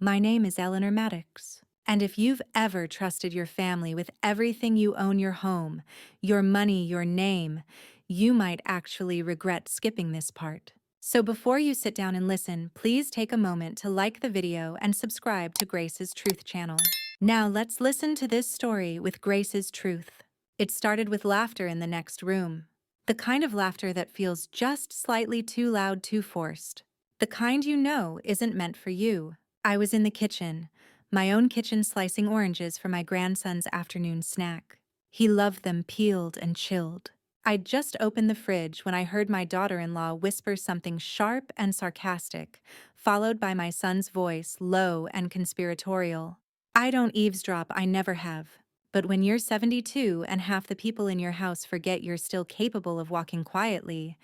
My name is Eleanor Maddox. And if you've ever trusted your family with everything you own, your home, your money, your name, you might actually regret skipping this part. So before you sit down and listen, please take a moment to like the video and subscribe to Grace's Truth channel. Now let's listen to this story with Grace's Truth. It started with laughter in the next room. The kind of laughter that feels just slightly too loud, too forced. The kind you know isn't meant for you. I was in the kitchen, my own kitchen, slicing oranges for my grandson's afternoon snack. He loved them peeled and chilled. I'd just opened the fridge when I heard my daughter-in-law whisper something sharp and sarcastic, followed by my son's voice, low and conspiratorial. I don't eavesdrop, I never have. But when you're 72 and half the people in your house forget you're still capable of walking quietly,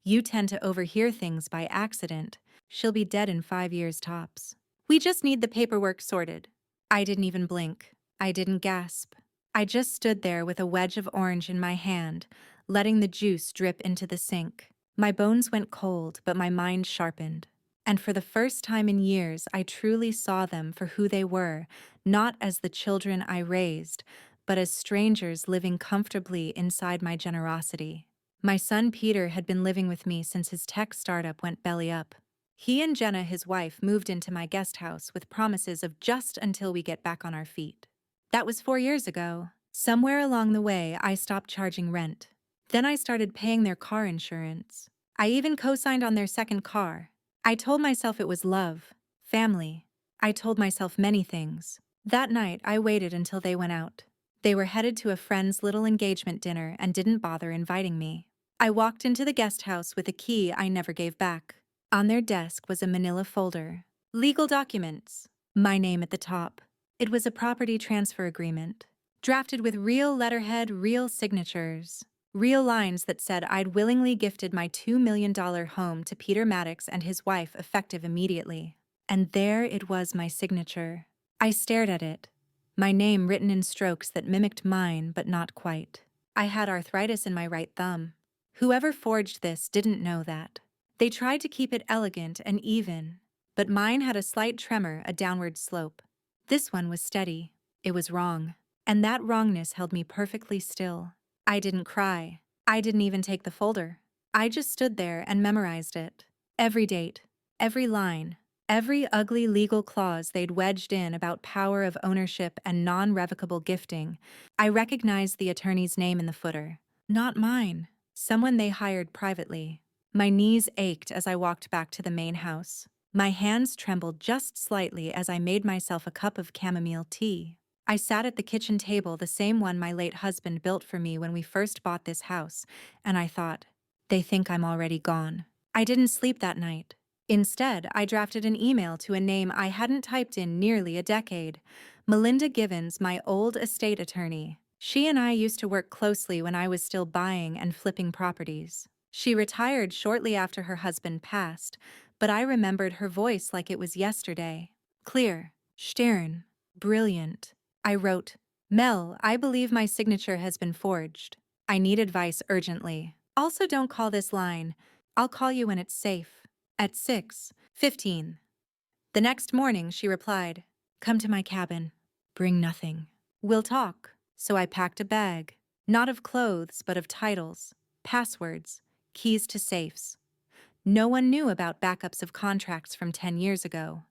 you tend to overhear things by accident. She'll be dead in 5 years tops. We just need the paperwork sorted. I didn't even blink. I didn't gasp. I just stood there with a wedge of orange in my hand, letting the juice drip into the sink. My bones went cold, but my mind sharpened. And for the first time in years, I truly saw them for who they were, not as the children I raised, but as strangers living comfortably inside my generosity. My son Peter had been living with me since his tech startup went belly up. He and Jenna, his wife, moved into my guest house with promises of just until we get back on our feet. That was 4 years ago. Somewhere along the way, I stopped charging rent. Then I started paying their car insurance. I even co-signed on their second car. I told myself it was love, family. I told myself many things. That night, I waited until they went out. They were headed to a friend's little engagement dinner and didn't bother inviting me. I walked into the guest house with a key I never gave back. On their desk was a manila folder. Legal documents. My name at the top. It was a property transfer agreement. Drafted with real letterhead, real signatures. Real lines that said I'd willingly gifted my $2 million home to Peter Maddox and his wife, effective immediately. And there it was, my signature. I stared at it. My name written in strokes that mimicked mine, but not quite. I had arthritis in my right thumb. Whoever forged this didn't know that. They tried to keep it elegant and even, but mine had a slight tremor, a downward slope. This one was steady. It was wrong. And that wrongness held me perfectly still. I didn't cry. I didn't even take the folder. I just stood there and memorized it. Every date, every line, every ugly legal clause they'd wedged in about power of ownership and non-revocable gifting. I recognized the attorney's name in the footer. Not mine. Someone they hired privately. My knees ached as I walked back to the main house. My hands trembled just slightly as I made myself a cup of chamomile tea. I sat at the kitchen table, the same one my late husband built for me when we first bought this house, and I thought, they think I'm already gone. I didn't sleep that night. Instead, I drafted an email to a name I hadn't typed in nearly a decade. Melinda Givens, my old estate attorney. She and I used to work closely when I was still buying and flipping properties. She retired shortly after her husband passed, but I remembered her voice like it was yesterday. Clear, stern, brilliant. I wrote, Mel, I believe my signature has been forged. I need advice urgently. Also, don't call this line. I'll call you when it's safe. At 6:15. The next morning, she replied, come to my cabin. Bring nothing. We'll talk. So I packed a bag, not of clothes, but of titles, passwords, keys to safes. No one knew about backups of contracts from 10 years ago.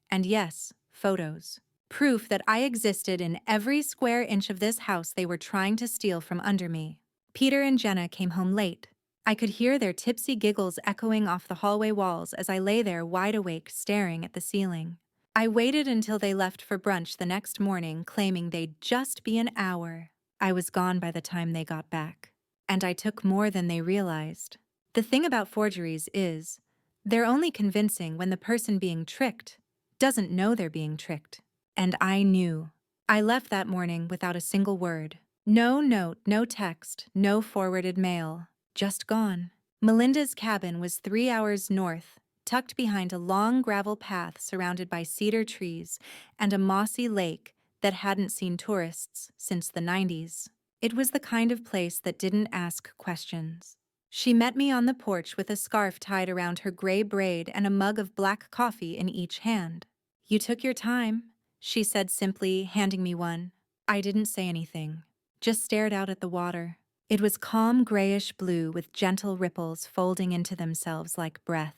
And yes, photos. Proof that I existed in every square inch of this house they were trying to steal from under me. Peter and Jenna came home late. I could hear their tipsy giggles echoing off the hallway walls as I lay there wide awake staring at the ceiling. I waited until they left for brunch the next morning, claiming they'd just be an hour. I was gone by the time they got back. And I took more than they realized. The thing about forgeries is, they're only convincing when the person being tricked doesn't know they're being tricked. And I knew. I left that morning without a single word. No note, no text, no forwarded mail. Just gone. Melinda's cabin was 3 hours north, tucked behind a long gravel path surrounded by cedar trees and a mossy lake that hadn't seen tourists since the 90s. It was the kind of place that didn't ask questions. She met me on the porch with a scarf tied around her gray braid and a mug of black coffee in each hand. You took your time, she said simply, handing me one. I didn't say anything, just stared out at the water. It was calm grayish blue with gentle ripples folding into themselves like breath.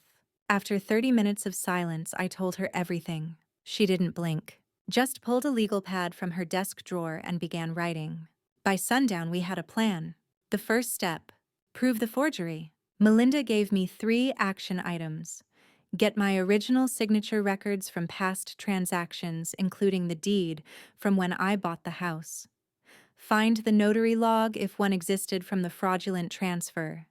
After 30 minutes of silence, I told her everything. She didn't blink, just pulled a legal pad from her desk drawer and began writing. By sundown, we had a plan. The first step: prove the forgery. Melinda gave me 3 action items. Get my original signature records from past transactions, including the deed from when I bought the house. Find the notary log if one existed from the fraudulent transfer,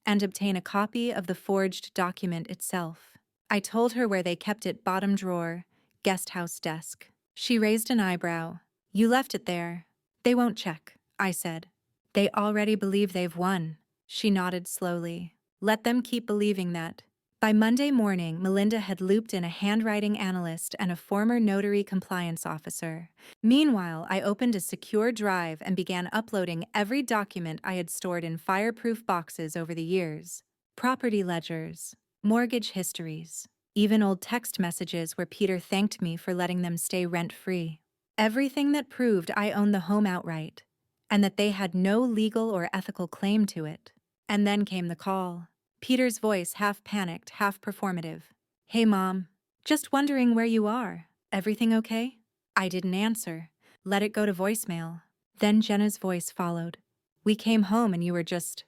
and obtain a copy of the forged document itself. I told her where they kept it: bottom drawer, guest house desk. She raised an eyebrow. You left it there. They won't check, I said. They already believe they've won. She nodded slowly. Let them keep believing that. By Monday morning, Melinda had looped in a handwriting analyst and a former notary compliance officer. Meanwhile, I opened a secure drive and began uploading every document I had stored in fireproof boxes over the years. Property ledgers, mortgage histories, even old text messages where Peter thanked me for letting them stay rent-free. Everything that proved I owned the home outright, and that they had no legal or ethical claim to it. And then came the call. Peter's voice, half panicked, half performative. Hey, Mom. Just wondering where you are. Everything okay? I didn't answer. Let it go to voicemail. Then Jenna's voice followed. We came home and you were just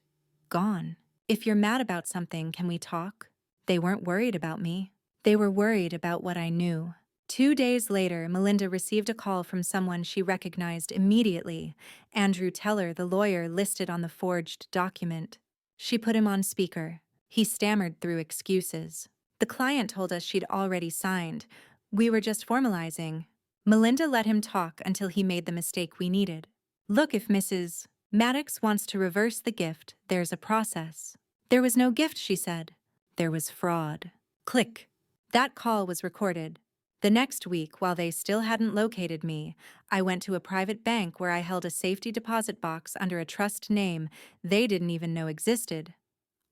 gone. If you're mad about something, can we talk? They weren't worried about me. They were worried about what I knew. 2 days later, Melinda received a call from someone she recognized immediately: Andrew Teller, the lawyer listed on the forged document. She put him on speaker. He stammered through excuses. The client told us she'd already signed. We were just formalizing. Melinda let him talk until he made the mistake we needed. Look, if Mrs. Maddox wants to reverse the gift, there's a process. There was no gift, she said. There was fraud. Click. That call was recorded. The next week, while they still hadn't located me, I went to a private bank where I held a safety deposit box under a trust name they didn't even know existed: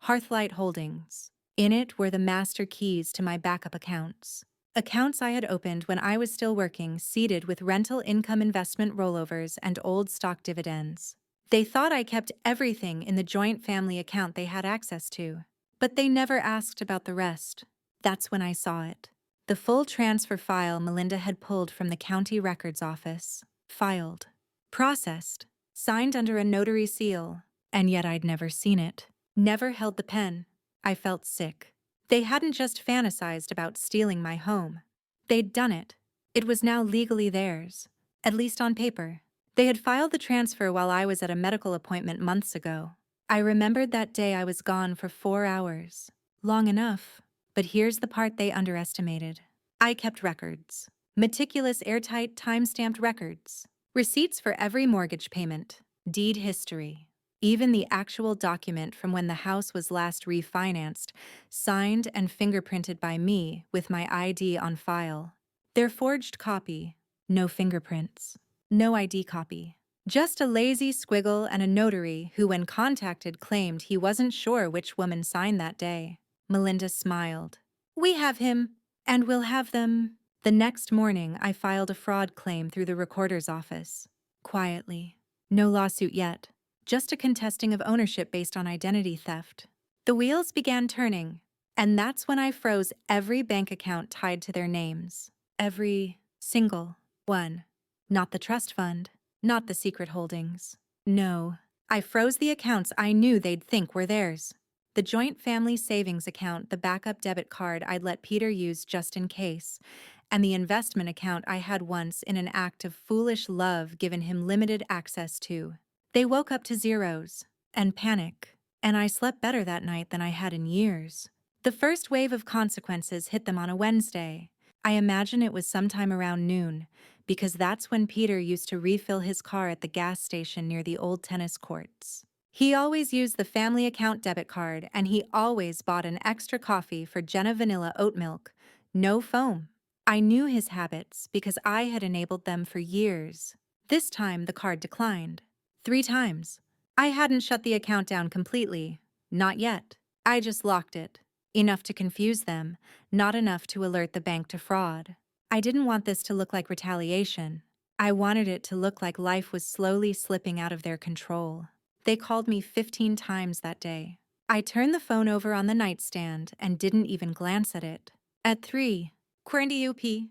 Hearthlight Holdings. In it were the master keys to my backup accounts. Accounts I had opened when I was still working, seeded with rental income investment rollovers and old stock dividends. They thought I kept everything in the joint family account they had access to, but they never asked about the rest. That's when I saw it. The full transfer file Melinda had pulled from the county records office. Filed. Processed. Signed under a notary seal. And yet I'd never seen it. Never held the pen. I felt sick. They hadn't just fantasized about stealing my home. They'd done it. It was now legally theirs. At least on paper. They had filed the transfer while I was at a medical appointment months ago. I remembered that day I was gone for 4 hours. Long enough. But here's the part they underestimated. I kept records. Meticulous, airtight, time-stamped records. Receipts for every mortgage payment. Deed history. Even the actual document from when the house was last refinanced, signed and fingerprinted by me with my ID on file. Their forged copy. No fingerprints. No ID copy. Just a lazy squiggle and a notary who, when contacted, claimed he wasn't sure which woman signed that day. Melinda smiled. We have him, and we'll have them. The next morning, I filed a fraud claim through the recorder's office. Quietly. No lawsuit yet. Just a contesting of ownership based on identity theft. The wheels began turning, and that's when I froze every bank account tied to their names. Every single one. Not the trust fund, not the secret holdings. No, I froze the accounts I knew they'd think were theirs. The joint family savings account, the backup debit card I'd let Peter use just in case, and the investment account I had once, in an act of foolish love, given him limited access to. They woke up to zeros and panic, and I slept better that night than I had in years. The first wave of consequences hit them on a Wednesday. I imagine it was sometime around noon, because that's when Peter used to refill his car at the gas station near the old tennis courts. He always used the family account debit card, and he always bought an extra coffee for Jenna vanilla oat milk. No foam. I knew his habits because I had enabled them for years. This time the card declined. 3 times. I hadn't shut the account down completely. Not yet. I just locked it. Enough to confuse them, not enough to alert the bank to fraud. I didn't want this to look like retaliation. I wanted it to look like life was slowly slipping out of their control. They called me 15 times that day. I turned the phone over on the nightstand and didn't even glance at it. At 3, QUP,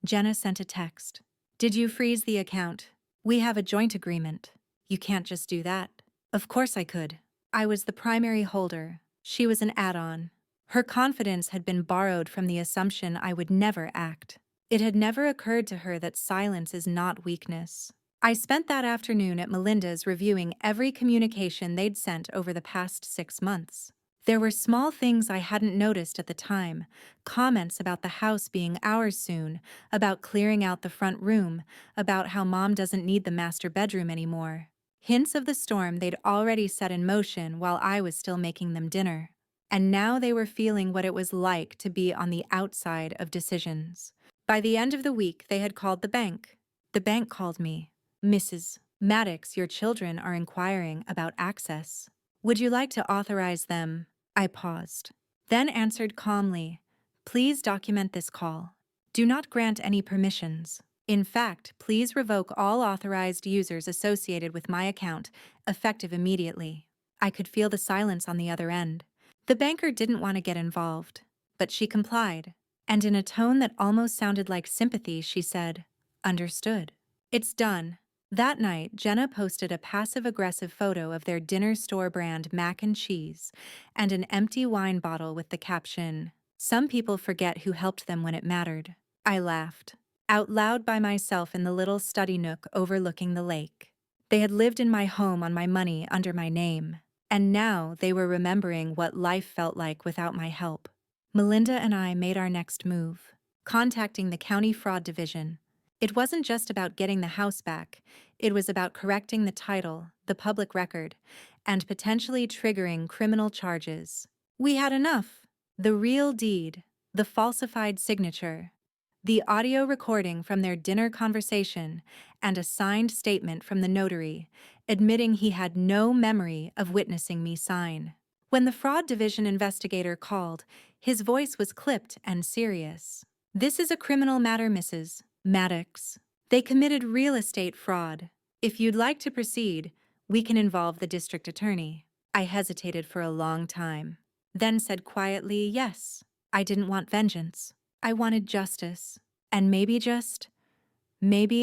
Jenna sent a text. Did you freeze the account? We have a joint agreement. You can't just do that. Of course I could. I was the primary holder. She was an add-on. Her confidence had been borrowed from the assumption I would never act. It had never occurred to her that silence is not weakness. I spent that afternoon at Melinda's reviewing every communication they'd sent over the past 6 months. There were small things I hadn't noticed at the time, comments about the house being ours soon, about clearing out the front room, about how Mom doesn't need the master bedroom anymore. Hints of the storm they'd already set in motion while I was still making them dinner. And now they were feeling what it was like to be on the outside of decisions. By the end of the week, they had called the bank. The bank called me. Mrs. Maddox, your children are inquiring about access. Would you like to authorize them? I paused, then answered calmly, please document this call. Do not grant any permissions. In fact, please revoke all authorized users associated with my account, effective immediately. I could feel the silence on the other end. The banker didn't want to get involved, but she complied, and in a tone that almost sounded like sympathy, she said, understood. It's done. That night, Jenna posted a passive-aggressive photo of their dinner store brand mac and cheese and an empty wine bottle with the caption, some people forget who helped them when it mattered. I laughed, out loud by myself in the little study nook overlooking the lake. They had lived in my home on my money under my name, and now they were remembering what life felt like without my help. Melinda and I made our next move, contacting the County Fraud Division. It wasn't just about getting the house back, it was about correcting the title, the public record, and potentially triggering criminal charges. We had enough. The real deed, the falsified signature, the audio recording from their dinner conversation, and a signed statement from the notary, admitting he had no memory of witnessing me sign. When the fraud division investigator called, his voice was clipped and serious. This is a criminal matter, Mrs. Maddox. They committed real estate fraud. If you'd like to proceed, we can involve the district attorney. I hesitated for a long time, then said quietly, yes. I didn't want vengeance. I wanted justice. And maybe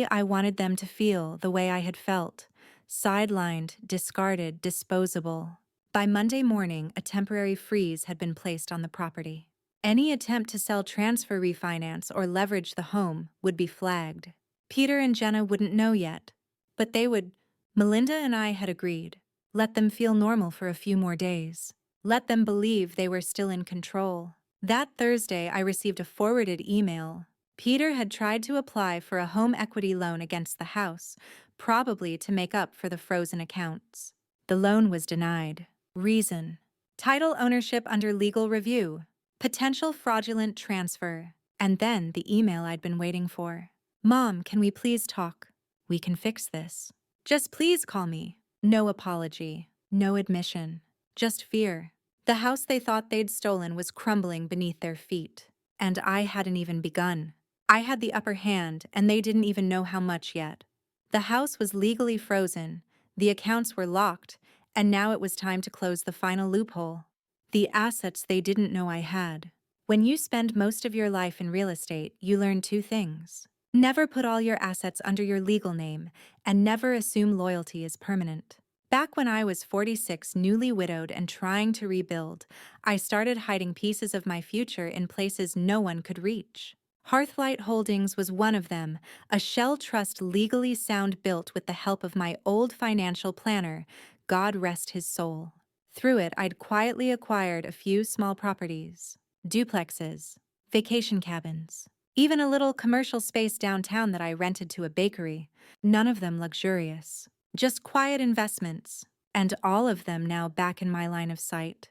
I wanted them to feel the way I had felt, sidelined, discarded, disposable. By Monday morning, a temporary freeze had been placed on the property. Any attempt to sell, transfer, refinance, or leverage the home would be flagged. Peter and Jenna wouldn't know yet, but they would. Melinda and I had agreed. Let them feel normal for a few more days. Let them believe they were still in control. That Thursday, I received a forwarded email. Peter had tried to apply for a home equity loan against the house, probably to make up for the frozen accounts. The loan was denied. Reason: title ownership under legal review. Potential fraudulent transfer. And then the email I'd been waiting for. Mom, can we please talk? We can fix this. Just please call me. No apology. No admission. Just fear. The house they thought they'd stolen was crumbling beneath their feet. And I hadn't even begun. I had the upper hand, and they didn't even know how much yet. The house was legally frozen, the accounts were locked, and now it was time to close the final loophole. The assets they didn't know I had. When you spend most of your life in real estate, you learn two things. Never put all your assets under your legal name, and never assume loyalty is permanent. Back when I was 46, newly widowed and trying to rebuild, I started hiding pieces of my future in places no one could reach. Hearthlight Holdings was one of them, a shell trust legally sound built with the help of my old financial planner, God rest his soul. Through it, I'd quietly acquired a few small properties, duplexes, vacation cabins, even a little commercial space downtown that I rented to a bakery, none of them luxurious, just quiet investments, and all of them now back in my line of sight.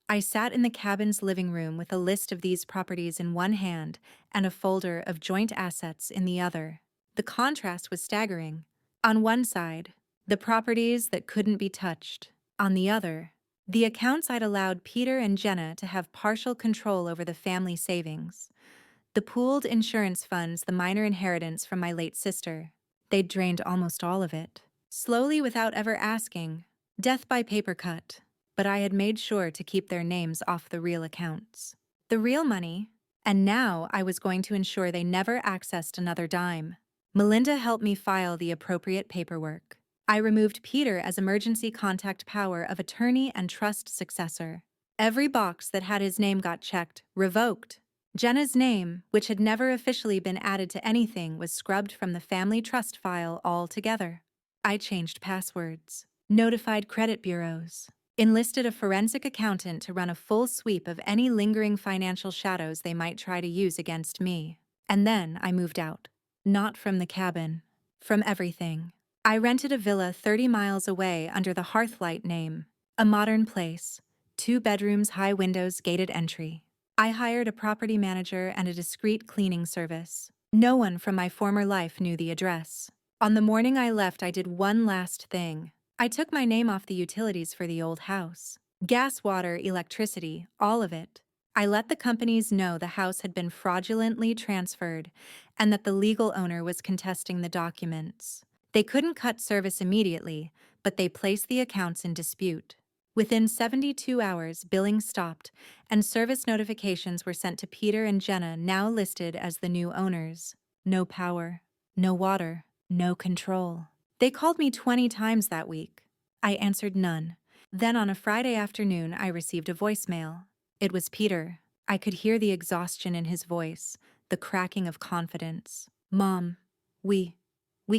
I sat in the cabin's living room with a list of these properties in one hand and a folder of joint assets in the other. The contrast was staggering. On one side, the properties that couldn't be touched. On the other, the accounts I'd allowed Peter and Jenna to have partial control over, the family savings. The pooled insurance funds, the minor inheritance from my late sister. They'd drained almost all of it. Slowly without ever asking. Death by paper cut. But I had made sure to keep their names off the real accounts. The real money. And now I was going to ensure they never accessed another dime. Melinda helped me file the appropriate paperwork. I removed Peter as emergency contact power of attorney and trust successor. Every box that had his name got checked, revoked. Jenna's name, which had never officially been added to anything, was scrubbed from the family trust file altogether. I changed passwords, notified credit bureaus, enlisted a forensic accountant to run a full sweep of any lingering financial shadows they might try to use against me. And then I moved out. Not from the cabin. From everything. I rented a villa 30 miles away under the Hearthlight name. A modern place. 2 bedrooms, high windows, gated entry. I hired a property manager and a discreet cleaning service. No one from my former life knew the address. On the morning I left, I did one last thing. I took my name off the utilities for the old house. Gas, water, electricity, all of it. I let the companies know the house had been fraudulently transferred and that the legal owner was contesting the documents. They couldn't cut service immediately, but they placed the accounts in dispute. Within 72 hours, billing stopped, and service notifications were sent to Peter and Jenna, now listed as the new owners. No power, no water, no control. They called me 20 times that week. I answered none. Then on a Friday afternoon, I received a voicemail. It was Peter. I could hear the exhaustion in his voice, the cracking of confidence. Mom, we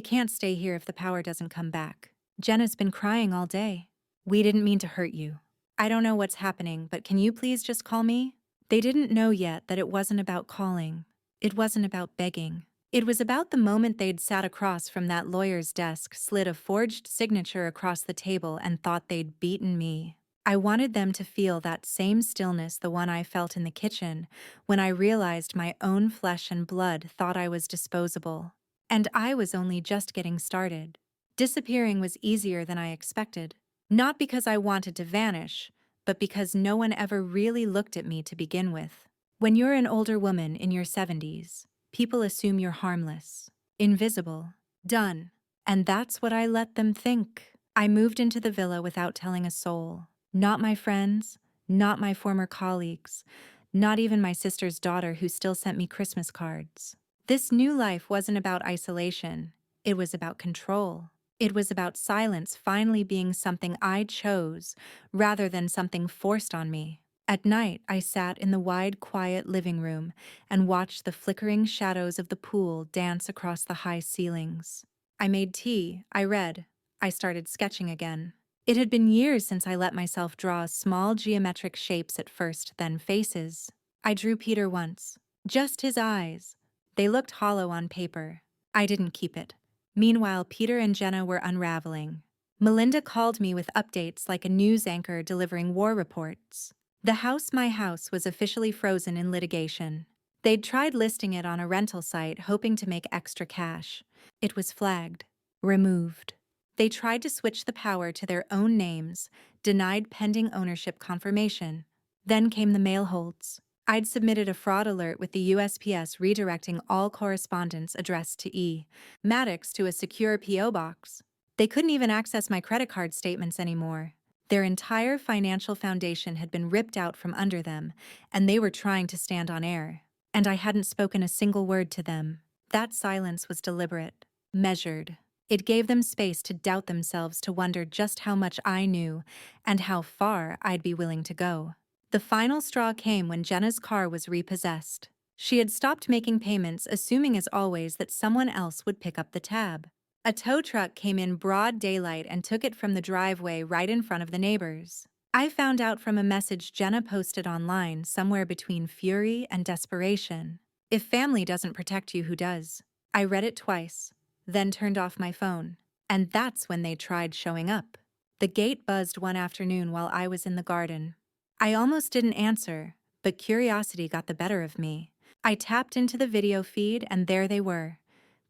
can't stay here if the power doesn't come back. Jenna's been crying all day. We didn't mean to hurt you. I don't know what's happening, but can you please just call me? They didn't know yet that it wasn't about calling. It wasn't about begging. It was about the moment they'd sat across from that lawyer's desk, slid a forged signature across the table, and thought they'd beaten me. I wanted them to feel that same stillness, the one I felt in the kitchen, when I realized my own flesh and blood thought I was disposable. And I was only just getting started. Disappearing was easier than I expected. Not because I wanted to vanish, but because no one ever really looked at me to begin with. When you're an older woman in your 70s, people assume you're harmless, invisible, done. And that's what I let them think. I moved into the villa without telling a soul. Not my friends, not my former colleagues, not even my sister's daughter who still sent me Christmas cards. This new life wasn't about isolation. It was about control. It was about silence finally being something I chose rather than something forced on me. At night, I sat in the wide, quiet living room and watched the flickering shadows of the pool dance across the high ceilings. I made tea, I read, I started sketching again. It had been years since I let myself draw small geometric shapes at first, then faces. I drew Peter once. Just his eyes. They looked hollow on paper. I didn't keep it. Meanwhile, Peter and Jenna were unraveling. Melinda called me with updates like a news anchor delivering war reports. The house, my house, was officially frozen in litigation. They'd tried listing it on a rental site, hoping to make extra cash. It was flagged. Removed. They tried to switch the power to their own names, denied pending ownership confirmation. Then came the mail holds. I'd submitted a fraud alert with the USPS redirecting all correspondence addressed to E. Maddox to a secure P.O. box. They couldn't even access my credit card statements anymore. Their entire financial foundation had been ripped out from under them, and they were trying to stand on air. And I hadn't spoken a single word to them. That silence was deliberate, measured. It gave them space to doubt themselves, to wonder just how much I knew and how far I'd be willing to go. The final straw came when Jenna's car was repossessed. She had stopped making payments, assuming as always that someone else would pick up the tab. A tow truck came in broad daylight and took it from the driveway right in front of the neighbors. I found out from a message Jenna posted online, somewhere between fury and desperation. If family doesn't protect you, who does? I read it twice, then turned off my phone. And that's when they tried showing up. The gate buzzed one afternoon while I was in the garden. I almost didn't answer, but curiosity got the better of me. I tapped into the video feed, and there they were.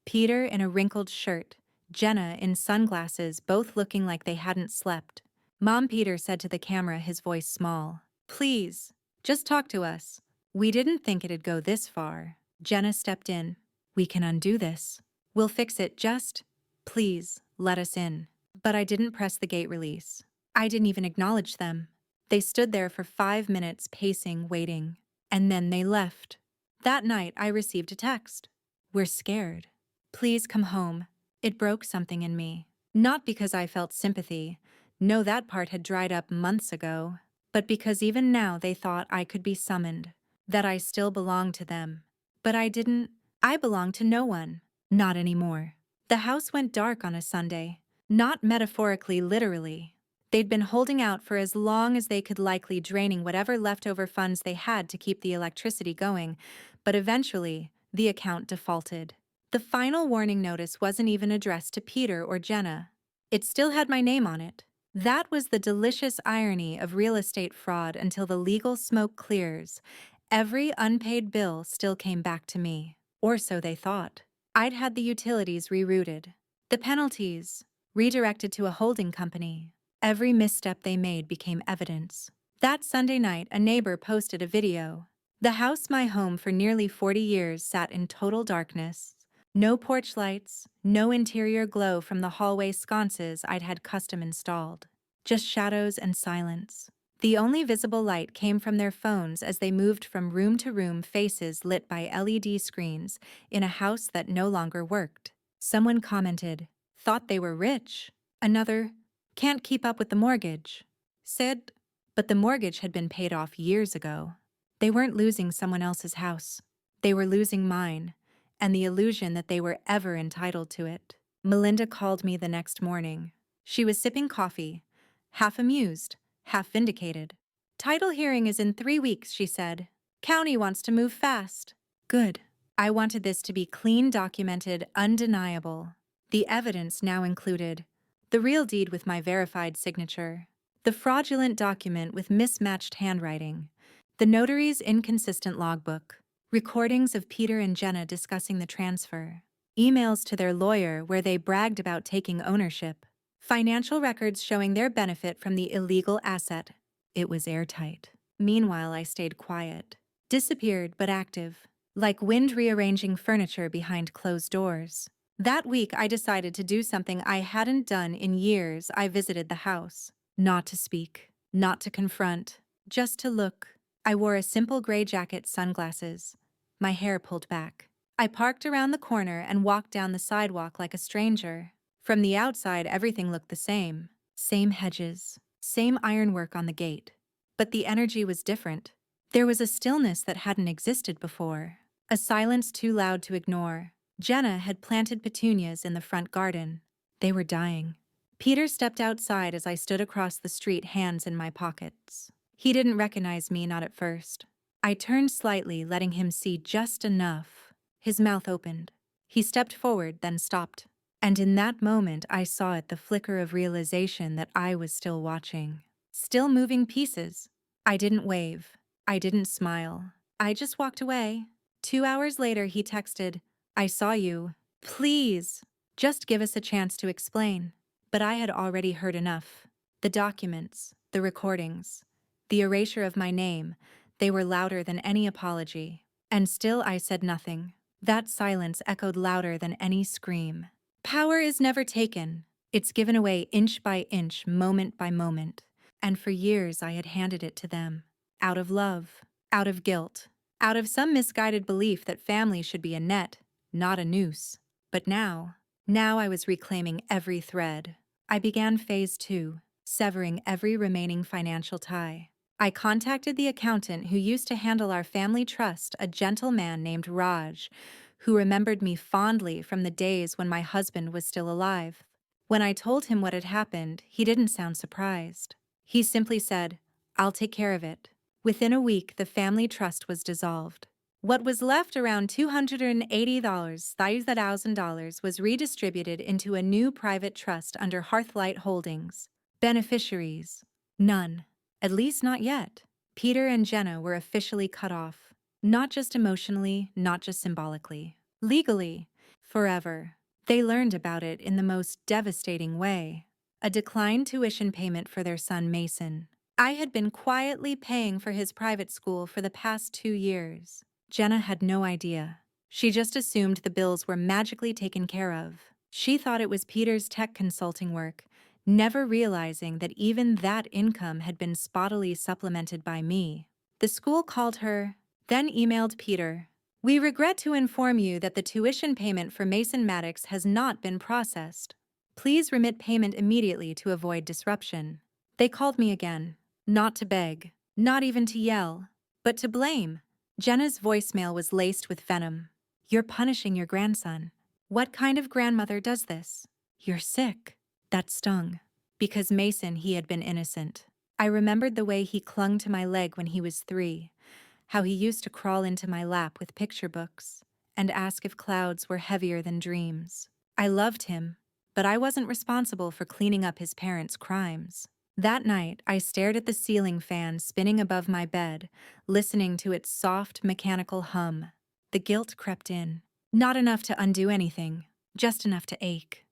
Peter in a wrinkled shirt, Jenna in sunglasses, both looking like they hadn't slept. Mom, Peter said to the camera, his voice small. Please, just talk to us. We didn't think it'd go this far. Jenna stepped in. "We can undo this. We'll fix it, just, please, let us in." But I didn't press the gate release. I didn't even acknowledge them. They stood there for 5 minutes pacing, waiting. And then they left. That night I received a text. "We're scared. Please come home." It broke something in me. Not because I felt sympathy. No, that part had dried up months ago. But because even now they thought I could be summoned. That I still belonged to them. But I didn't. I belonged to no one. Not anymore. The house went dark on a Sunday. Not metaphorically, literally. They'd been holding out for as long as they could, likely draining whatever leftover funds they had to keep the electricity going, but eventually, the account defaulted. The final warning notice wasn't even addressed to Peter or Jenna. It still had my name on it. That was the delicious irony of real estate fraud until the legal smoke clears. Every unpaid bill still came back to me. Or so they thought. I'd had the utilities rerouted. The penalties redirected to a holding company. Every misstep they made became evidence. That Sunday night, a neighbor posted a video. The house, my home for nearly 40 years, sat in total darkness. No porch lights, no interior glow from the hallway sconces I'd had custom installed. Just shadows and silence. The only visible light came from their phones as they moved from room to room, faces lit by LED screens in a house that no longer worked. Someone commented, "Thought they were rich." Another, "Can't keep up with the mortgage." Said, but the mortgage had been paid off years ago. They weren't losing someone else's house. They were losing mine, and the illusion that they were ever entitled to it. Melinda called me the next morning. She was sipping coffee, half amused, half vindicated. "Title hearing is in 3 weeks," she said. "County wants to move fast." Good. I wanted this to be clean, documented, undeniable. The evidence now included the real deed with my verified signature, the fraudulent document with mismatched handwriting, the notary's inconsistent logbook, recordings of Peter and Jenna discussing the transfer, emails to their lawyer where they bragged about taking ownership, financial records showing their benefit from the illegal asset. It was airtight. Meanwhile, I stayed quiet, disappeared but active, like wind rearranging furniture behind closed doors. That week, I decided to do something I hadn't done in years. I visited the house. Not to speak, not to confront, just to look. I wore a simple gray jacket, sunglasses, my hair pulled back. I parked around the corner and walked down the sidewalk like a stranger. From the outside, everything looked the same. Same hedges, same ironwork on the gate. But the energy was different. There was a stillness that hadn't existed before, a silence too loud to ignore. Jenna had planted petunias in the front garden. They were dying. Peter stepped outside as I stood across the street, hands in my pockets. He didn't recognize me, not at first. I turned slightly, letting him see just enough. His mouth opened. He stepped forward, then stopped. And in that moment, I saw it, the flicker of realization that I was still watching. Still moving pieces. I didn't wave. I didn't smile. I just walked away. 2 hours later, he texted, "I saw you. Please, just give us a chance to explain." But I had already heard enough. The documents, the recordings, the erasure of my name, they were louder than any apology. And still I said nothing. That silence echoed louder than any scream. Power is never taken. It's given away inch by inch, moment by moment. And for years I had handed it to them. Out of love, out of guilt, out of some misguided belief that family should be a net, not a noose. But now I was reclaiming every thread. I began phase 2, severing every remaining financial tie. I contacted the accountant who used to handle our family trust, a gentle man named Raj, who remembered me fondly from the days when my husband was still alive. When I told him what had happened, he didn't sound surprised. He simply said, "I'll take care of it." Within a week, the family trust was dissolved. What was left, around $280,000, was redistributed into a new private trust under Hearthlight Holdings. Beneficiaries? None. At least not yet. Peter and Jenna were officially cut off. Not just emotionally, not just symbolically. Legally. Forever. They learned about it in the most devastating way. A declined tuition payment for their son Mason. I had been quietly paying for his private school for the past 2 years. Jenna had no idea. She just assumed the bills were magically taken care of. She thought it was Peter's tech consulting work, never realizing that even that income had been spottily supplemented by me. The school called her, then emailed Peter. "We regret to inform you that the tuition payment for Mason Maddox has not been processed. Please remit payment immediately to avoid disruption." They called me again, not to beg, not even to yell, but to blame. Jenna's voicemail was laced with venom. "You're punishing your grandson. What kind of grandmother does this? You're sick." That stung. Because Mason, he had been innocent. I remembered the way he clung to my leg when he was 3, how he used to crawl into my lap with picture books and ask if clouds were heavier than dreams. I loved him, but I wasn't responsible for cleaning up his parents' crimes. That night, I stared at the ceiling fan spinning above my bed, listening to its soft, mechanical hum. The guilt crept in. Not enough to undo anything, just enough to ache.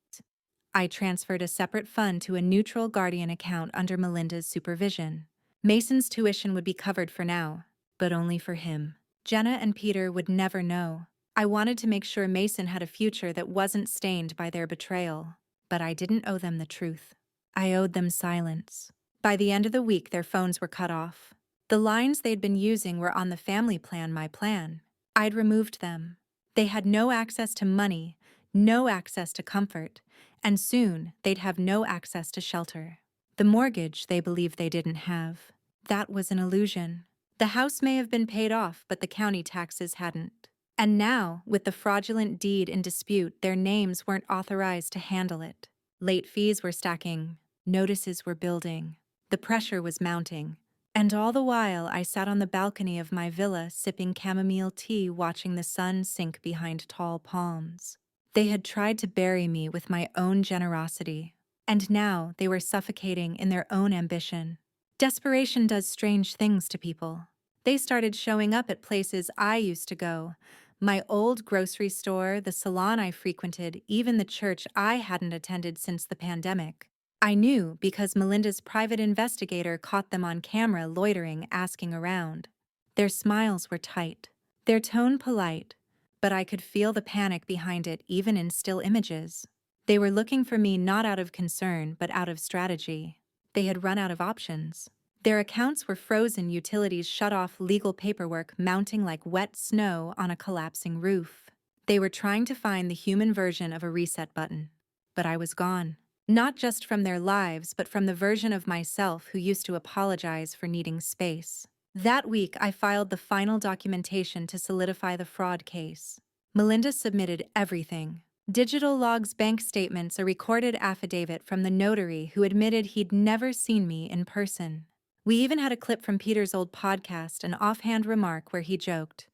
I transferred a separate fund to a neutral guardian account under Melinda's supervision. Mason's tuition would be covered for now, but only for him. Jenna and Peter would never know. I wanted to make sure Mason had a future that wasn't stained by their betrayal, but I didn't owe them the truth. I owed them silence. By the end of the week, their phones were cut off. The lines they'd been using were on the family plan, my plan. I'd removed them. They had no access to money, no access to comfort, and soon they'd have no access to shelter. The mortgage they believed they didn't have. That was an illusion. The house may have been paid off, but the county taxes hadn't. And now, with the fraudulent deed in dispute, their names weren't authorized to handle it. Late fees were stacking, notices were building, the pressure was mounting. And all the while, I sat on the balcony of my villa sipping chamomile tea, watching the sun sink behind tall palms. They had tried to bury me with my own generosity, and now they were suffocating in their own ambition. Desperation does strange things to people. They started showing up at places I used to go. My old grocery store, the salon I frequented, even the church I hadn't attended since the pandemic. I knew because Melinda's private investigator caught them on camera loitering, asking around. Their smiles were tight, their tone polite, but I could feel the panic behind it even in still images. They were looking for me not out of concern, but out of strategy. They had run out of options. Their accounts were frozen, utilities shut off, legal paperwork mounting like wet snow on a collapsing roof. They were trying to find the human version of a reset button. But I was gone. Not just from their lives, but from the version of myself who used to apologize for needing space. That week, I filed the final documentation to solidify the fraud case. Melinda submitted everything. Digital logs, bank statements, a recorded affidavit from the notary who admitted he'd never seen me in person. We even had a clip from Peter's old podcast, an offhand remark where he joked,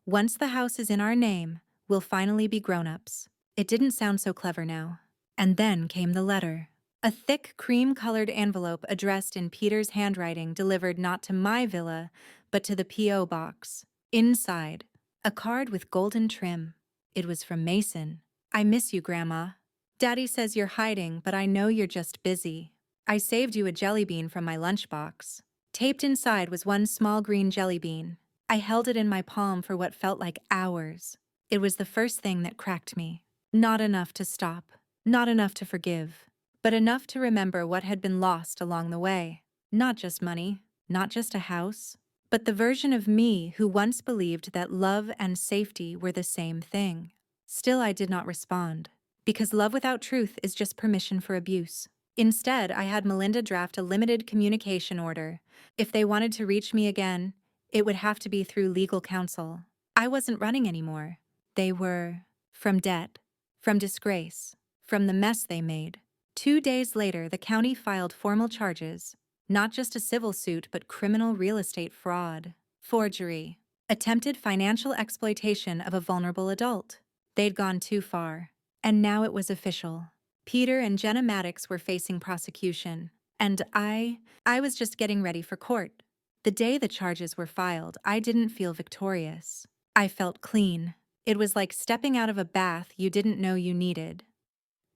"Once the house is in our name, we'll finally be grown-ups." It didn't sound so clever now. And then came the letter. A thick, cream-colored envelope addressed in Peter's handwriting, delivered not to my villa, but to the P.O. box. Inside, a card with golden trim. It was from Mason. "I miss you, Grandma. Daddy says you're hiding, but I know you're just busy. I saved you a jelly bean from my lunchbox." Taped inside was one small green jelly bean. I held it in my palm for what felt like hours. It was the first thing that cracked me. Not enough to stop. Not enough to forgive, but enough to remember what had been lost along the way. Not just money, not just a house, but the version of me who once believed that love and safety were the same thing. Still, I did not respond, because love without truth is just permission for abuse. Instead, I had Melinda draft a limited communication order. If they wanted to reach me again, it would have to be through legal counsel. I wasn't running anymore. They were. From debt, from disgrace, from the mess they made. 2 days later, the county filed formal charges, not just a civil suit, but criminal real estate fraud, forgery, attempted financial exploitation of a vulnerable adult. They'd gone too far, and now it was official. Peter and Jenna Maddox were facing prosecution, and I was just getting ready for court. The day the charges were filed, I didn't feel victorious. I felt clean. It was like stepping out of a bath you didn't know you needed.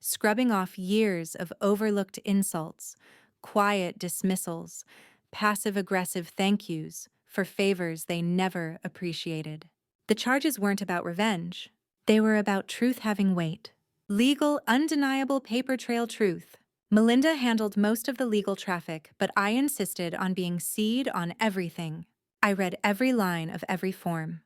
Scrubbing off years of overlooked insults, quiet dismissals, passive-aggressive thank yous for favors they never appreciated. The charges weren't about revenge. They were about truth having weight. Legal, undeniable paper trail truth. Melinda handled most of the legal traffic, but I insisted on being C'd on everything. I read every line of every form.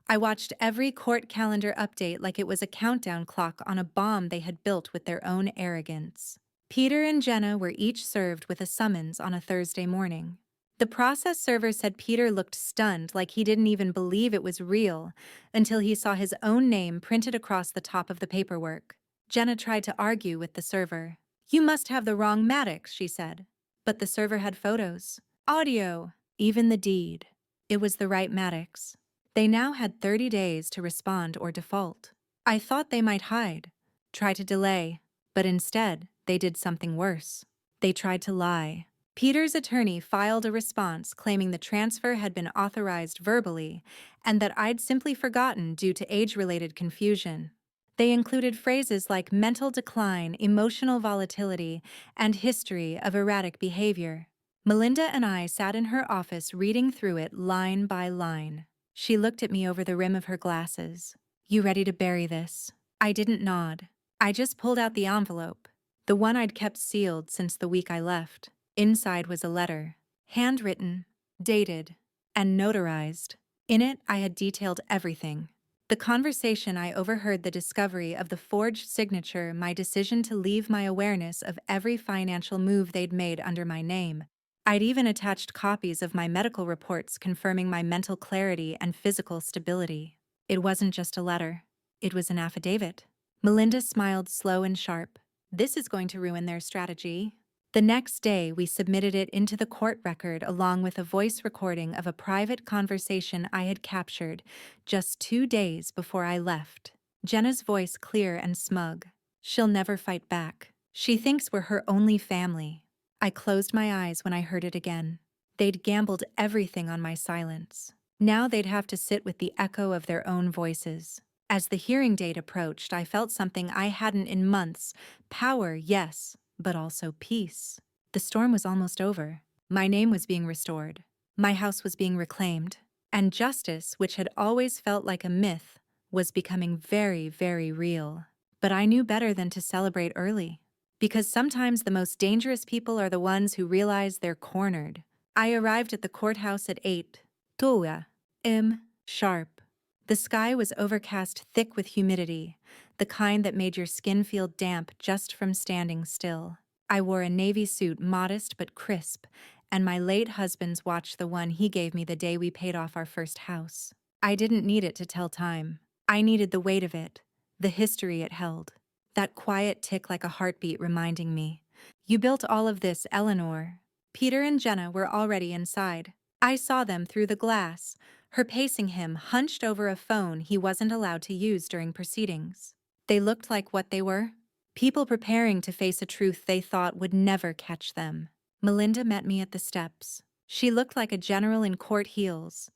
I watched every court calendar update like it was a countdown clock on a bomb they had built with their own arrogance. Peter and Jenna were each served with a summons on a Thursday morning. The process server said Peter looked stunned, like he didn't even believe it was real, until he saw his own name printed across the top of the paperwork. Jenna tried to argue with the server. "You must have the wrong Maddox," she said. But the server had photos, audio, even the deed. It was the right Maddox. They now had 30 days to respond or default. I thought they might hide, try to delay, but instead, they did something worse. They tried to lie. Peter's attorney filed a response claiming the transfer had been authorized verbally and that I'd simply forgotten due to age-related confusion. They included phrases like mental decline, emotional volatility, and history of erratic behavior. Melinda and I sat in her office reading through it line by line. She looked at me over the rim of her glasses. "You ready to bury this?" I didn't nod. I just pulled out the envelope, the one I'd kept sealed since the week I left. Inside was a letter, handwritten, dated, and notarized. In it, I had detailed everything. The conversation I overheard, the discovery of the forged signature, my decision to leave, my awareness of every financial move they'd made under my name. I'd even attached copies of my medical reports confirming my mental clarity and physical stability. It wasn't just a letter. It was an affidavit. Melinda smiled slow and sharp. "This is going to ruin their strategy." The next day, we submitted it into the court record along with a voice recording of a private conversation I had captured just 2 days before I left. Jenna's voice clear and smug. "She'll never fight back. She thinks we're her only family." I closed my eyes when I heard it again. They'd gambled everything on my silence. Now they'd have to sit with the echo of their own voices. As the hearing date approached, I felt something I hadn't in months. Power, yes, but also peace. The storm was almost over. My name was being restored. My house was being reclaimed. And justice, which had always felt like a myth, was becoming very, very real. But I knew better than to celebrate early. Because sometimes the most dangerous people are the ones who realize they're cornered. I arrived at the courthouse at 8 p.m. sharp. The sky was overcast, thick with humidity, the kind that made your skin feel damp just from standing still. I wore a navy suit, modest but crisp, and my late husband's watch, the one he gave me the day we paid off our first house. I didn't need it to tell time. I needed the weight of it, the history it held. That quiet tick like a heartbeat reminding me, "You built all of this, Eleanor." Peter and Jenna were already inside. I saw them through the glass, her pacing him hunched over a phone he wasn't allowed to use during proceedings. They looked like what they were, people preparing to face a truth they thought would never catch them. Melinda met me at the steps. She looked like a general in court heels,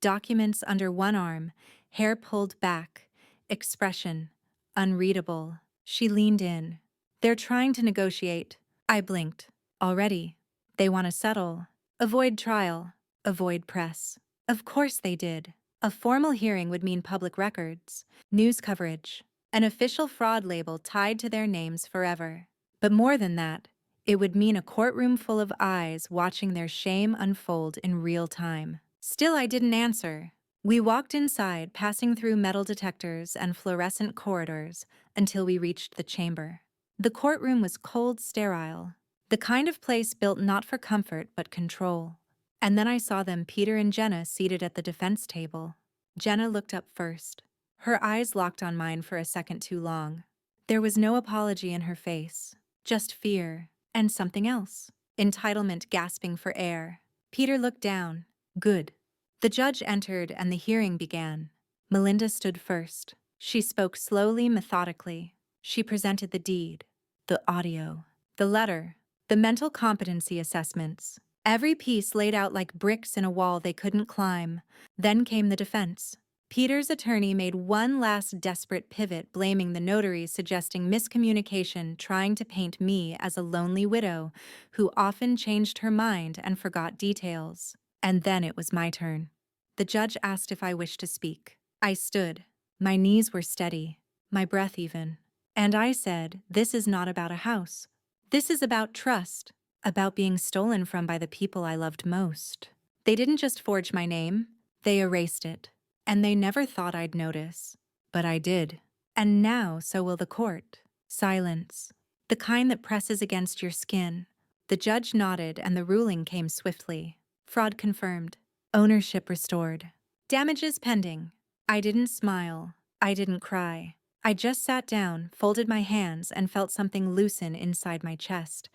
documents under one arm, hair pulled back, expression unreadable. She leaned in. "They're trying to negotiate." I blinked. "Already? They want to settle. Avoid trial. Avoid press." Of course they did. A formal hearing would mean public records, news coverage, an official fraud label tied to their names forever. But more than that, it would mean a courtroom full of eyes watching their shame unfold in real time. Still, I didn't answer. We walked inside, passing through metal detectors and fluorescent corridors until we reached the chamber. The courtroom was cold, sterile, the kind of place built not for comfort but control. And then I saw them, Peter and Jenna, seated at the defense table. Jenna looked up first. Her eyes locked on mine for a second too long. There was no apology in her face, just fear and something else. Entitlement gasping for air. Peter looked down. "Good." The judge entered and the hearing began. Melinda stood first. She spoke slowly, methodically. She presented the deed, the audio, the letter, the mental competency assessments. Every piece laid out like bricks in a wall they couldn't climb. Then came the defense. Peter's attorney made one last desperate pivot, blaming the notary, suggesting miscommunication, trying to paint me as a lonely widow who often changed her mind and forgot details. And then it was my turn. The judge asked if I wished to speak. I stood. My knees were steady, my breath even. And I said, "This is not about a house. This is about trust, about being stolen from by the people I loved most." They didn't just forge my name, they erased it. And they never thought I'd notice. But I did. And now so will the court. Silence. The kind that presses against your skin. The judge nodded and the ruling came swiftly. Fraud confirmed. Ownership restored. Damages pending. I didn't smile. I didn't cry. I just sat down, folded my hands, and felt something loosen inside my chest.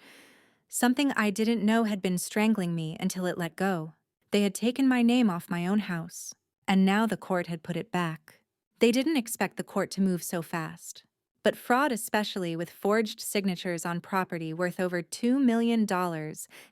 Something I didn't know had been strangling me until it let go. They had taken my name off my own house, and now the court had put it back. They didn't expect the court to move so fast. But fraud, especially with forged signatures on property worth over $2 million,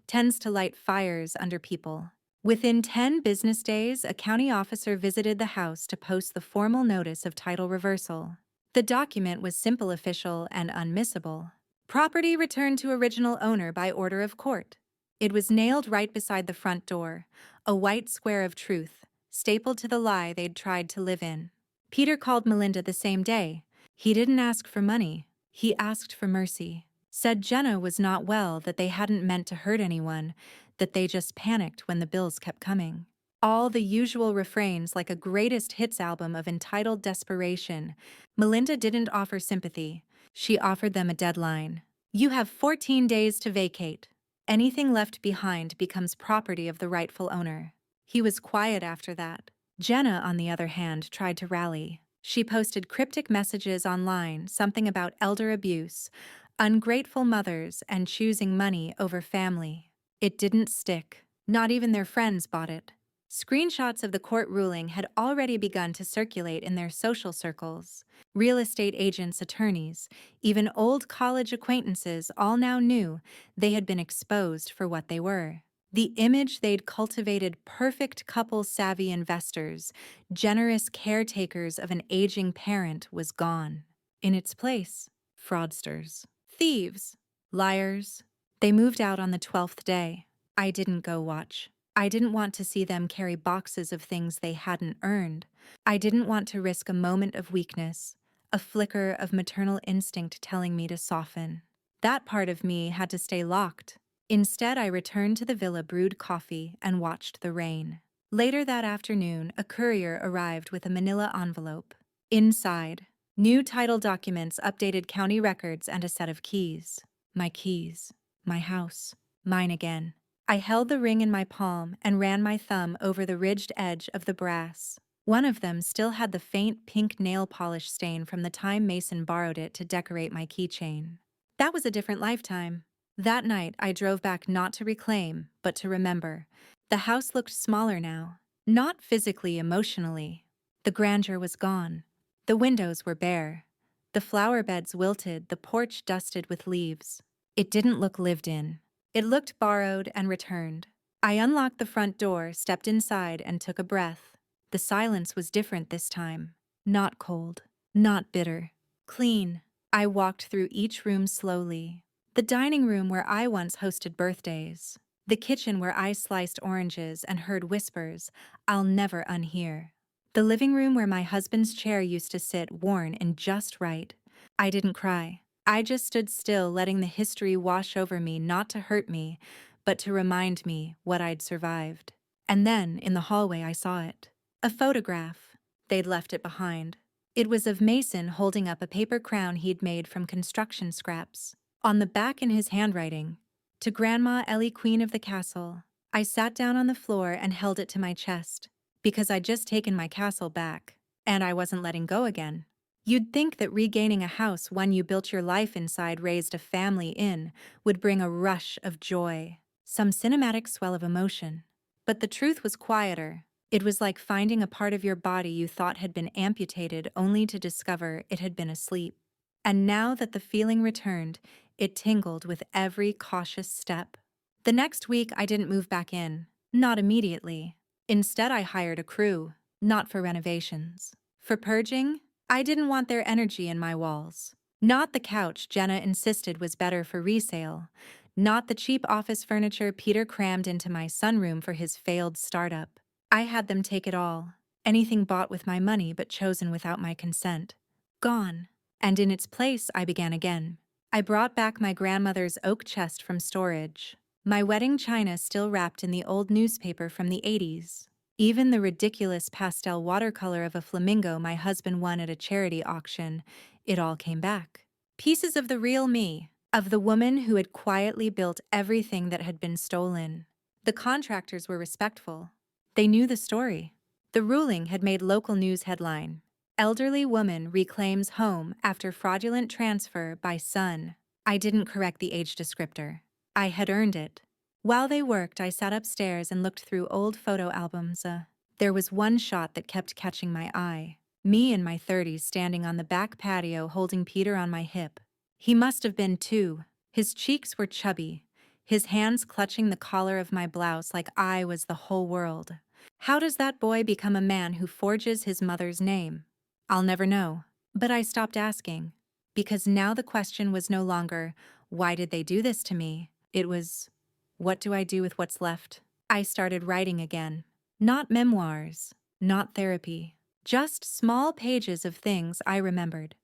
tends to light fires under people. Within 10 business days, a county officer visited the house to post the formal notice of title reversal. The document was simple, official, and unmissable. Property returned to original owner by order of court. It was nailed right beside the front door, a white square of truth, stapled to the lie they'd tried to live in. Peter called Melinda the same day. He didn't ask for money. He asked for mercy. Said Jenna was not well, that they hadn't meant to hurt anyone, that they just panicked when the bills kept coming. All the usual refrains, like a greatest hits album of entitled desperation. Melinda didn't offer sympathy. She offered them a deadline. "You have 14 days to vacate. Anything left behind becomes property of the rightful owner." He was quiet after that. Jenna, on the other hand, tried to rally. She posted cryptic messages online, something about elder abuse, ungrateful mothers, and choosing money over family. It didn't stick. Not even their friends bought it. Screenshots of the court ruling had already begun to circulate in their social circles. Real estate agents, attorneys, even old college acquaintances all now knew they had been exposed for what they were. The image they'd cultivated, perfect couple-savvy investors, generous caretakers of an aging parent, was gone. In its place, fraudsters, thieves, liars. They moved out on the 12th day. I didn't go watch. I didn't want to see them carry boxes of things they hadn't earned. I didn't want to risk a moment of weakness, a flicker of maternal instinct telling me to soften. That part of me had to stay locked. Instead, I returned to the villa, brewed coffee, and watched the rain. Later that afternoon, a courier arrived with a manila envelope. Inside, new title documents, updated county records, and a set of keys. My keys. My house. Mine again. I held the ring in my palm and ran my thumb over the ridged edge of the brass. One of them still had the faint pink nail polish stain from the time Mason borrowed it to decorate my keychain. That was a different lifetime. That night, I drove back not to reclaim, but to remember. The house looked smaller now. Not physically, emotionally. The grandeur was gone. The windows were bare. The flower beds wilted, the porch dusted with leaves. It didn't look lived in. It looked borrowed and returned. I unlocked the front door, stepped inside, and took a breath. The silence was different this time. Not cold. Not bitter. Clean. I walked through each room slowly. The dining room where I once hosted birthdays. The kitchen where I sliced oranges and heard whispers I'll never unhear. The living room where my husband's chair used to sit, worn and just right. I didn't cry. I just stood still, letting the history wash over me, not to hurt me, but to remind me what I'd survived. And then, in the hallway, I saw it. A photograph. They'd left it behind. It was of Mason holding up a paper crown he'd made from construction scraps. On the back, in his handwriting, "To Grandma Ellie, Queen of the Castle." I sat down on the floor and held it to my chest, because I'd just taken my castle back, and I wasn't letting go again. You'd think that regaining a house, one you built your life inside, raised a family in, would bring a rush of joy, some cinematic swell of emotion. But the truth was quieter. It was like finding a part of your body you thought had been amputated, only to discover it had been asleep. And now that the feeling returned, it tingled with every cautious step. The next week, I didn't move back in. Not immediately. Instead, I hired a crew. Not for renovations. For purging, I didn't want their energy in my walls. Not the couch Jenna insisted was better for resale. Not the cheap office furniture Peter crammed into my sunroom for his failed startup. I had them take it all. Anything bought with my money but chosen without my consent. Gone. And in its place, I began again. I brought back my grandmother's oak chest from storage. My wedding china still wrapped in the old newspaper from the 80s. Even the ridiculous pastel watercolor of a flamingo my husband won at a charity auction, it all came back. Pieces of the real me, of the woman who had quietly built everything that had been stolen. The contractors were respectful. They knew the story. The ruling had made local news headline. Elderly woman reclaims home after fraudulent transfer by son. I didn't correct the age descriptor. I had earned it. While they worked, I sat upstairs and looked through old photo albums. There was one shot that kept catching my eye. Me in my 30s standing on the back patio holding Peter on my hip. He must have been 2. His cheeks were chubby, his hands clutching the collar of my blouse like I was the whole world. How does that boy become a man who forges his mother's name? I'll never know. But I stopped asking. Because now the question was no longer, why did they do this to me? It was, what do I do with what's left? I started writing again. Not memoirs, not therapy. Just small pages of things I remembered.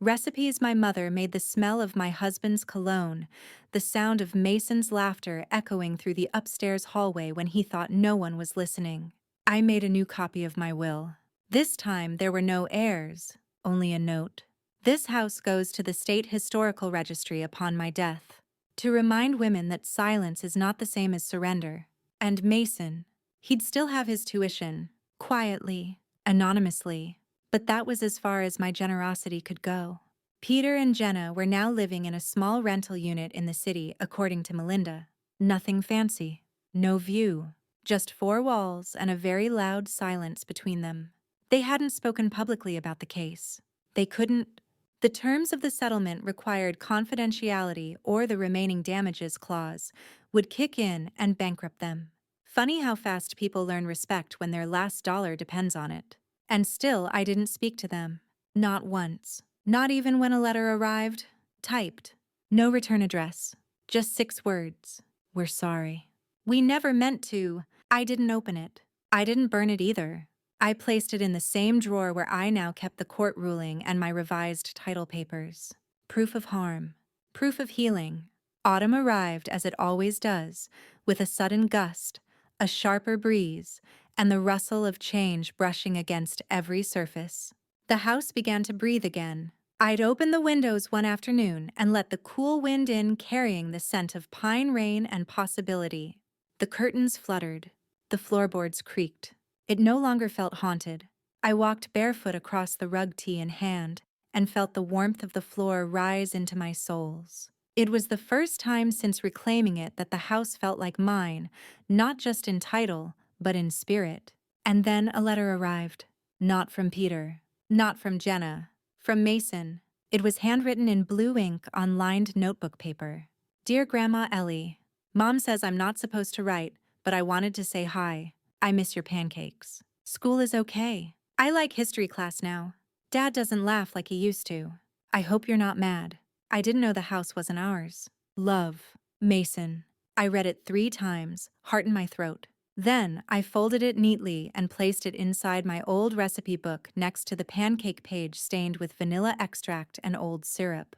Recipes my mother made, the smell of my husband's cologne, the sound of Mason's laughter echoing through the upstairs hallway when he thought no one was listening. I made a new copy of my will. This time there were no heirs, only a note. This house goes to the State Historical Registry upon my death, to remind women that silence is not the same as surrender. And Mason, he'd still have his tuition, quietly, anonymously. But that was as far as my generosity could go. Peter and Jenna were now living in a small rental unit in the city, according to Melinda. Nothing fancy, no view, just 4 walls and a very loud silence between them. They hadn't spoken publicly about the case. They couldn't. The terms of the settlement required confidentiality, or the remaining damages clause would kick in and bankrupt them. Funny how fast people learn respect when their last dollar depends on it. And still, I didn't speak to them. Not once. Not even when a letter arrived, typed. No return address. Just 6 words. We're sorry. We never meant to. I didn't open it. I didn't burn it either. I placed it in the same drawer where I now kept the court ruling and my revised title papers. Proof of harm. Proof of healing. Autumn arrived, as it always does, with a sudden gust, a sharper breeze, and the rustle of change brushing against every surface. The house began to breathe again. I'd opened the windows one afternoon and let the cool wind in, carrying the scent of pine, rain, and possibility. The curtains fluttered. The floorboards creaked. It no longer felt haunted. I walked barefoot across the rug, tea in hand, and felt the warmth of the floor rise into my soles. It was the first time since reclaiming it that the house felt like mine, not just in title, but in spirit. And then a letter arrived. Not from Peter. Not from Jenna. From Mason. It was handwritten in blue ink on lined notebook paper. Dear Grandma Ellie, Mom says I'm not supposed to write, but I wanted to say hi. I miss your pancakes. School is okay. I like history class now. Dad doesn't laugh like he used to. I hope you're not mad. I didn't know the house wasn't ours. Love, Mason. I read it 3 times, heart in my throat. Then I folded it neatly and placed it inside my old recipe book next to the pancake page stained with vanilla extract and old syrup.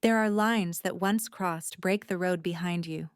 There are lines that once crossed break the road behind you.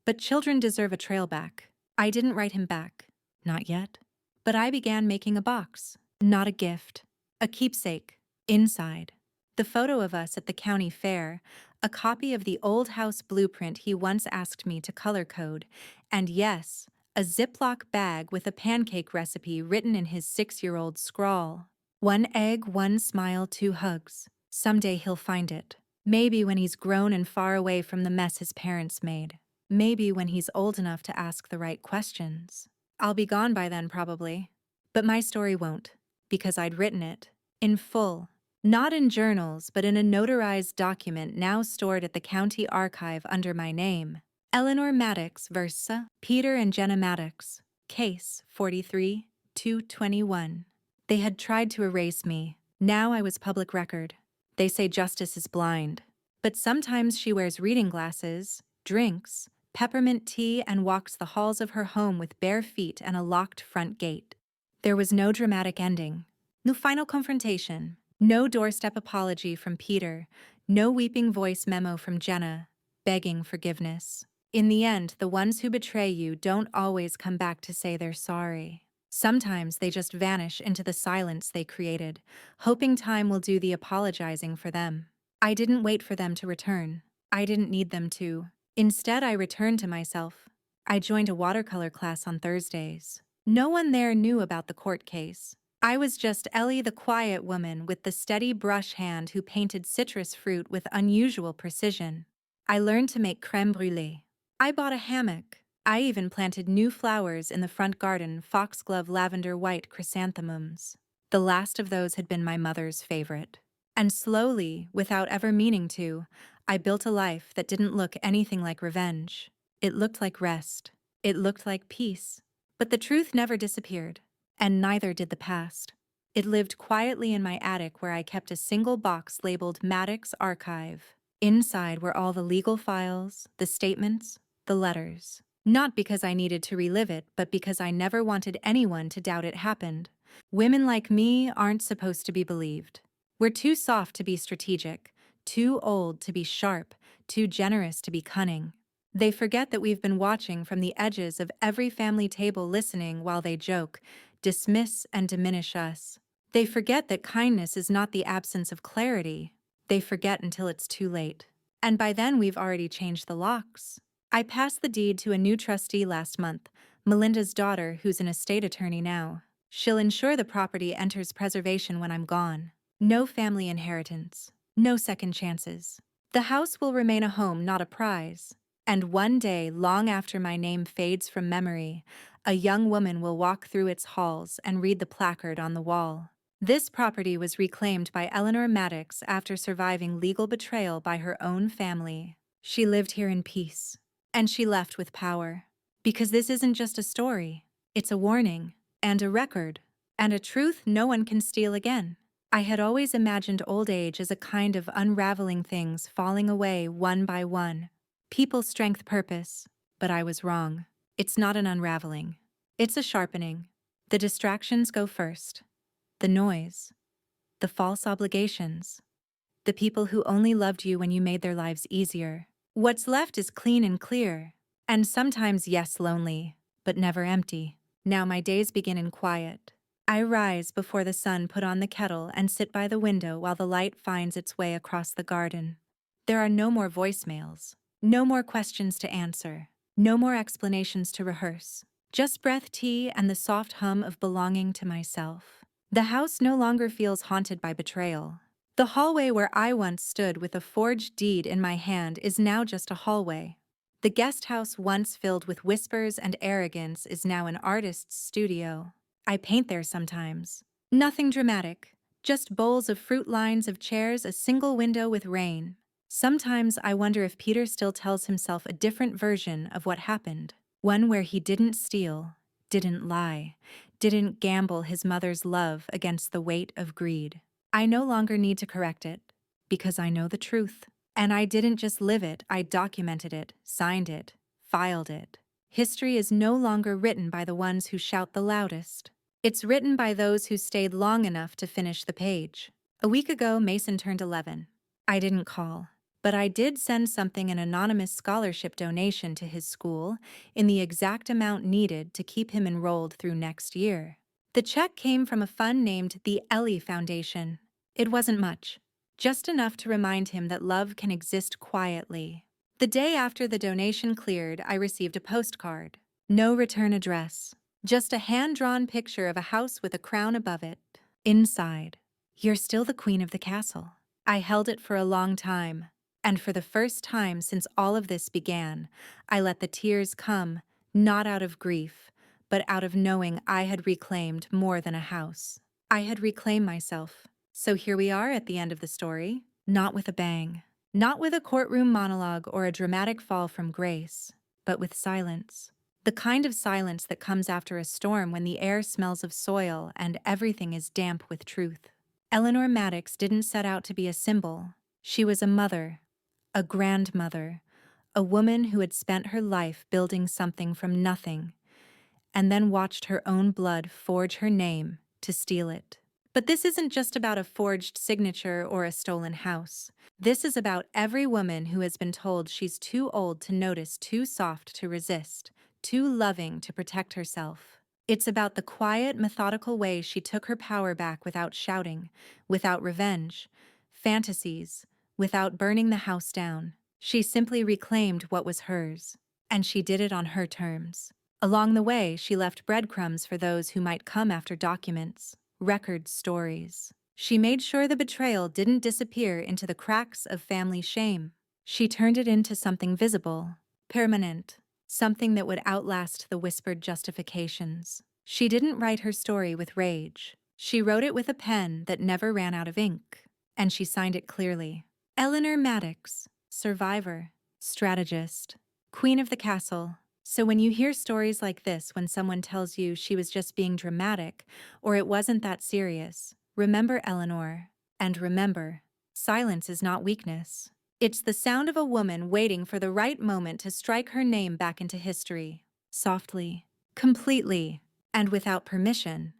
But children deserve a trail back. I didn't write him back. Not yet. But I began making a box. Not a gift. A keepsake. Inside. The photo of us at the county fair, a copy of the old house blueprint he once asked me to color code, and yes, a Ziploc bag with a pancake recipe written in his 6-year-old scrawl. 1 egg, 1 smile, 2 hugs. Someday he'll find it. Maybe when he's grown and far away from the mess his parents made. Maybe when he's old enough to ask the right questions. I'll be gone by then, probably. But my story won't, because I'd written it. In full. Not in journals, but in a notarized document now stored at the county archive under my name. Eleanor Maddox vs. Peter and Jenna Maddox. Case 43-221. They had tried to erase me. Now I was public record. They say justice is blind. But sometimes she wears reading glasses, drinks, peppermint tea, and walks the halls of her home with bare feet and a locked front gate. There was no dramatic ending, no final confrontation, no doorstep apology from Peter, no weeping voice memo from Jenna, begging forgiveness. In the end, the ones who betray you don't always come back to say they're sorry. Sometimes they just vanish into the silence they created, hoping time will do the apologizing for them. I didn't wait for them to return. I didn't need them to. Instead, I returned to myself. I joined a watercolor class on Thursdays. No one there knew about the court case. I was just Ellie, the quiet woman with the steady brush hand who painted citrus fruit with unusual precision. I learned to make crème brûlée. I bought a hammock. I even planted new flowers in the front garden, foxglove, lavender, white chrysanthemums. The last of those had been my mother's favorite. And slowly, without ever meaning to, I built a life that didn't look anything like revenge. It looked like rest. It looked like peace. But the truth never disappeared, and neither did the past. It lived quietly in my attic where I kept a single box labeled Maddox Archive. Inside were all the legal files, the statements, the letters. Not because I needed to relive it, but because I never wanted anyone to doubt it happened. Women like me aren't supposed to be believed. We're too soft to be strategic, too old to be sharp, too generous to be cunning. They forget that we've been watching from the edges of every family table, listening while they joke, dismiss and diminish us. They forget that kindness is not the absence of clarity. They forget until it's too late. And by then we've already changed the locks. I passed the deed to a new trustee last month, Melinda's daughter, who's an estate attorney now. She'll ensure the property enters preservation when I'm gone. No family inheritance. No second chances. The house will remain a home, not a prize. And one day, long after my name fades from memory, a young woman will walk through its halls and read the placard on the wall. This property was reclaimed by Eleanor Maddox after surviving legal betrayal by her own family. She lived here in peace. And she left with power. Because this isn't just a story. It's a warning, and a record, and a truth no one can steal again. I had always imagined old age as a kind of unraveling, things falling away one by one. People, strength, purpose. But I was wrong. It's not an unraveling. It's a sharpening. The distractions go first. The noise. The false obligations. The people who only loved you when you made their lives easier. What's left is clean and clear. And sometimes, yes, lonely, but never empty. Now my days begin in quiet. I rise before the sun, put on the kettle, and sit by the window while the light finds its way across the garden. There are no more voicemails. No more questions to answer. No more explanations to rehearse. Just breath, tea, and the soft hum of belonging to myself. The house no longer feels haunted by betrayal. The hallway where I once stood with a forged deed in my hand is now just a hallway. The guest house once filled with whispers and arrogance is now an artist's studio. I paint there sometimes. Nothing dramatic, just bowls of fruit, lines of chairs, a single window with rain. Sometimes I wonder if Peter still tells himself a different version of what happened. One where he didn't steal, didn't lie, didn't gamble his mother's love against the weight of greed. I no longer need to correct it, because I know the truth. And I didn't just live it, I documented it, signed it, filed it. History is no longer written by the ones who shout the loudest. It's written by those who stayed long enough to finish the page. A week ago, Mason turned 11. I didn't call, but I did send something, an anonymous scholarship donation to his school in the exact amount needed to keep him enrolled through next year. The check came from a fund named the Ellie Foundation. It wasn't much, just enough to remind him that love can exist quietly. The day after the donation cleared, I received a postcard. No return address, just a hand-drawn picture of a house with a crown above it. Inside, "You're still the queen of the castle." I held it for a long time, and for the first time since all of this began, I let the tears come, not out of grief, but out of knowing I had reclaimed more than a house. I had reclaimed myself. So here we are at the end of the story, not with a bang, not with a courtroom monologue or a dramatic fall from grace, but with silence. The kind of silence that comes after a storm when the air smells of soil and everything is damp with truth. Eleanor Maddox didn't set out to be a symbol. She was a mother, a grandmother, A woman who had spent her life building something from nothing and then watched her own blood forge her name to steal it. But this isn't just about a forged signature or a stolen house. This is about every woman who has been told she's too old to notice, too soft to resist, too loving to protect herself. It's about the quiet, methodical way she took her power back without shouting, without revenge, fantasies, without burning the house down. She simply reclaimed what was hers, and she did it on her terms. Along the way, she left breadcrumbs for those who might come after: documents, records, stories. She made sure the betrayal didn't disappear into the cracks of family shame. She turned it into something visible, permanent, something that would outlast the whispered justifications. She didn't write her story with rage. She wrote it with a pen that never ran out of ink, and she signed it clearly. Eleanor Maddox, survivor, strategist, queen of the castle. So when you hear stories like this, when someone tells you she was just being dramatic or it wasn't that serious, remember Eleanor. And remember, silence is not weakness. It's the sound of a woman waiting for the right moment to strike her name back into history. Softly, completely, and without permission.